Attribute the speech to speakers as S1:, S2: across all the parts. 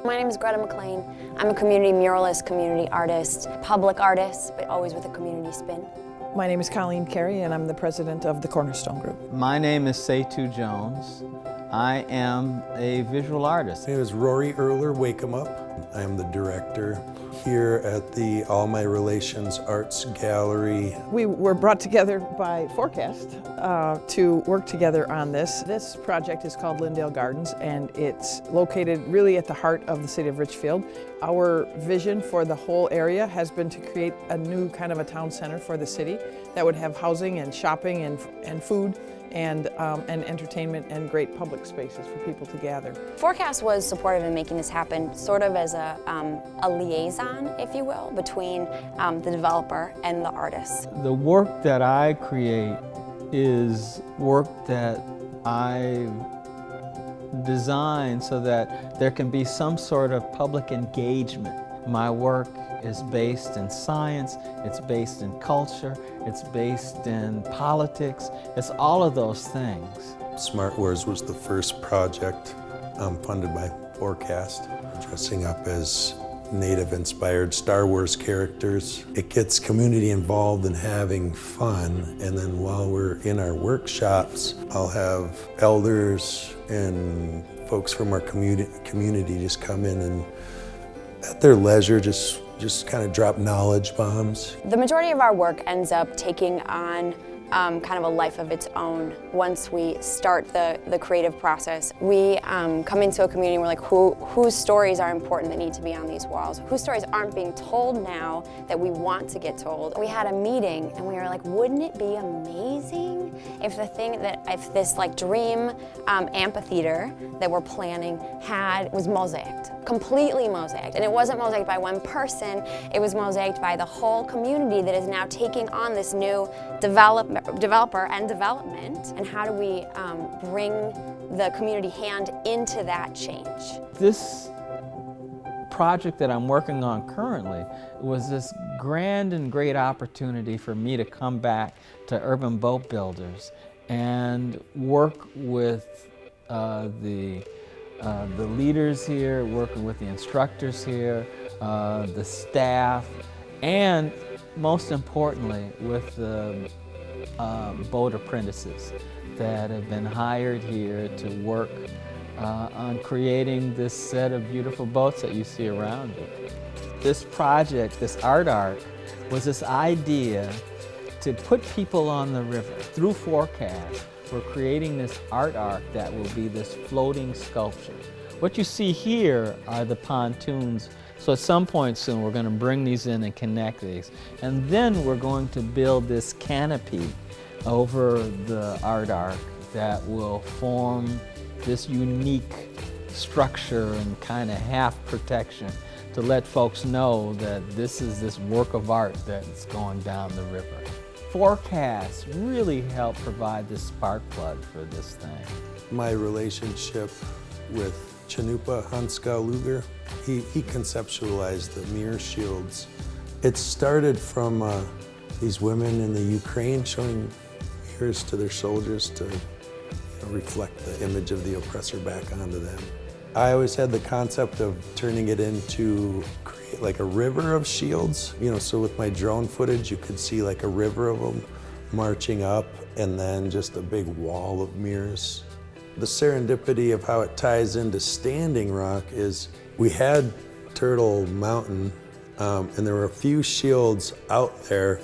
S1: My name is Greta McLean. I'm a community muralist, community artist, public artist, but always with a community spin.
S2: My name is Colleen Carey, and I'm the president of the Cornerstone Group.
S3: My name is Seitu Jones. I am a visual artist.
S4: My name is Rory Erler Wake 'em Up. I am the director here at the All My Relations Arts Gallery.
S2: We were brought together by Forecast to work together on this. This project is called Lyndale Gardens, and it's located really at the heart of the city of Richfield. Our vision for the whole area has been to create a new kind of a town center for the city that would have housing and shopping and food and entertainment and great public spaces for people to gather.
S1: Forecast was supportive in making this happen, sort of as a liaison, if you will, between the developer and the artist.
S3: The work that I create is work that I design so that there can be some sort of public engagement. My work is based in science, it's based in culture, it's based in politics, it's all of those things.
S4: Smart Wars was the first project funded by Forecast, dressing up as Native-inspired Star Wars characters. It gets community involved in having fun, and then while we're in our workshops, I'll have elders and folks from our community just come in and at their leisure just kind of drop knowledge bombs.
S1: The majority of our work ends up taking on kind of a life of its own once we start the creative process. We come into a community and we're like, whose stories are important that need to be on these walls? Whose stories aren't being told now that we want to get told? We had a meeting and we were like, wouldn't it be amazing if if this like dream amphitheater that we're planning was mosaicked, completely mosaicked. And it wasn't mosaicked by one person, it was mosaicked by the whole community that is now taking on this new developer and development, and how do we bring the community hand into that change?
S3: This project that I'm working on currently was this grand and great opportunity for me to come back to Urban Boat Builders and work with the leaders here, working with the instructors here, the staff, and most importantly with the boat apprentices that have been hired here to work on creating this set of beautiful boats that you see around you. This project, this art arc, was this idea to put people on the river. Through Forecast, we're creating this art arc that will be this floating sculpture. What you see here are the pontoons. So at some point soon we're going to bring these in and connect these. And then we're going to build this canopy over the art arc that will form this unique structure and kind of half protection to let folks know that this is this work of art that's going down the river. Forecast really helped provide the spark plug for this thing.
S4: My relationship with Chanupa Hanska Luger, he conceptualized the MIR Shields. It started from these women in the Ukraine showing mirrors to their soldiers to reflect the image of the oppressor back onto them. I always had the concept of turning it into create like a river of shields. So with my drone footage, you could see like a river of them marching up and then just a big wall of mirrors. The serendipity of how it ties into Standing Rock is we had Turtle Mountain and there were a few shields out there,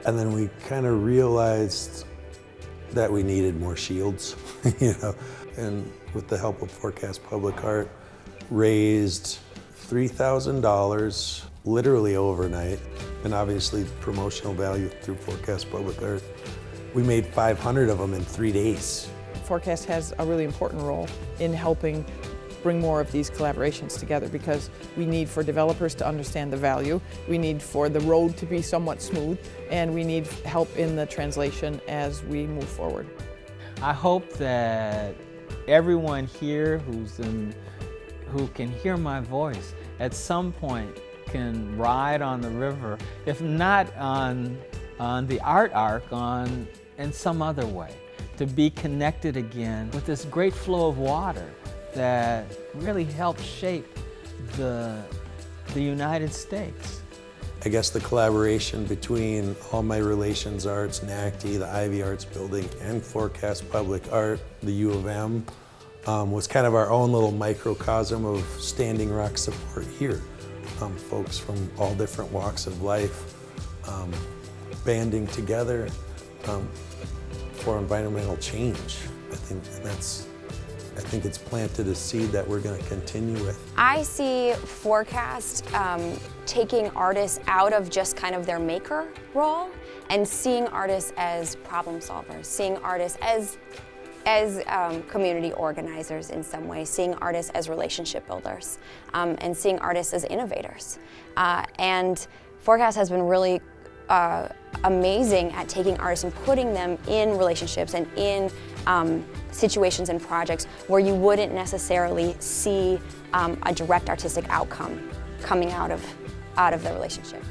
S4: and then we kind of realized that we needed more shields, and with the help of Forecast Public Art, raised $3,000 literally overnight, and obviously promotional value through Forecast Public Art. We made 500 of them in 3 days.
S2: Forecast has a really important role in helping bring more of these collaborations together, because we need for developers to understand the value, we need for the road to be somewhat smooth, and we need help in the translation as we move forward.
S3: I hope that everyone here who can hear my voice at some point can ride on the river, if not on the art arc, in some other way, to be connected again with this great flow of water that really helped shape the United States.
S4: I guess the collaboration between All My Relations Arts, NACTE, the Ivy Arts Building, and Forecast Public Art, the U of M, was kind of our own little microcosm of Standing Rock support here. Folks from all different walks of life banding together for environmental change. I think it's planted a seed that we're going to continue with.
S1: I see Forecast taking artists out of just kind of their maker role and seeing artists as problem solvers, seeing artists as community organizers in some way, seeing artists as relationship builders, and seeing artists as innovators. And Forecast has been really amazing at taking artists and putting them in relationships and in situations and projects where you wouldn't necessarily see a direct artistic outcome coming out of the relationship.